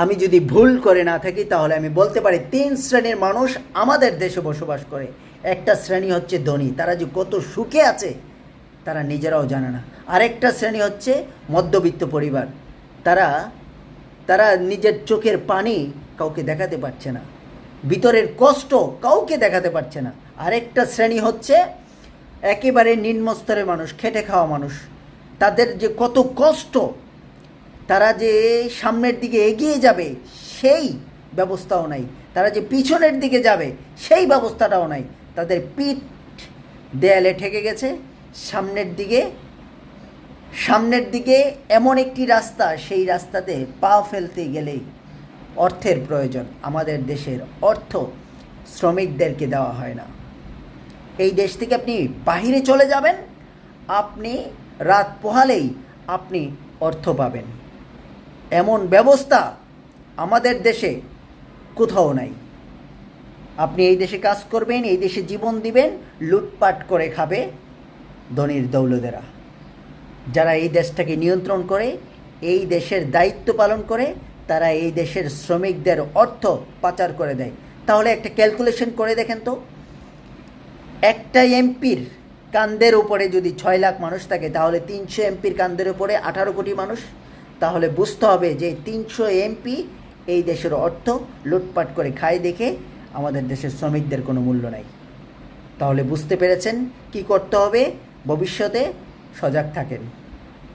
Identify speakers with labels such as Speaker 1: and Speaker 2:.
Speaker 1: আমি যদি ভুল করে না থাকি তাহলে আমি বলতে পারি 3 শ্রেণীর মানুষ আমাদের দেশে বসবাস করে। একটা শ্রেণী হচ্ছে ধনী, তারা যে কত সুখে আছে তারা নিজেরাও জানে না। আরেকটা শ্রেণী হচ্ছে মধ্যবিত্ত পরিবার, তারা তারা নিজের চোখের পানি কাউকে দেখাতে পারছে না, ভিতরের কষ্ট কাউকে দেখাতে পারছে না। আরেকটা শ্রেণী হচ্ছে একেবারে নিম্ন স্তরের মানুষ, খেটে খাওয়া মানুষ, তাদের যে কত কষ্ট, তারা যে সামনের দিকে এগিয়ে যাবে সেই ব্যবস্থাও নাই, তারা যে পিছনের দিকে যাবে সেই ব্যবস্থাটাও নাই। তাদের পিঠ দেয়ালে ঠেকে গেছে। সামনের দিকে এমন একটি রাস্তা, সেই রাস্তাতে পা ফেলতে গেলেই অর্থের প্রয়োজন। আমাদের দেশের অর্থ শ্রমিকদেরকে দেওয়া হয় না। এই দেশ থেকে আপনি বাহিরে চলে যাবেন, আপনি রাত পোহালেই আপনি অর্থ পাবেন। এমন ব্যবস্থা আমাদের দেশে কোথাও নাই। আপনি এই দেশে কাজ করবেন, এই দেশে জীবন দিবেন, লুটপাট করে খাবে ধনীর দৌলতেরা, যারা এই দেশটাকে নিয়ন্ত্রণ করে, এই দেশের দায়িত্ব পালন করে, তারা এই দেশের শ্রমিকদের অর্থ পাচার করে দেয়। তাহলে একটা ক্যালকুলেশন করে দেখেন তো, একটা এমপির কান্দের উপরে যদি 6 লাখ মানুষ থাকে, তাহলে 300 এমপির কান্দের উপরে 18 কোটি মানুষ। তাহলে বুঝতে হবে যে 300 এমপি এই দেশের অর্থ লুটপাট করে খায় দেখে আমাদের দেশের শ্রমিকদের কোনো মূল্য নাই। তাহলে বুঝতে পেরেছেন কি করতে হবে। ভবিষ্যতে সজাগ থাকেন।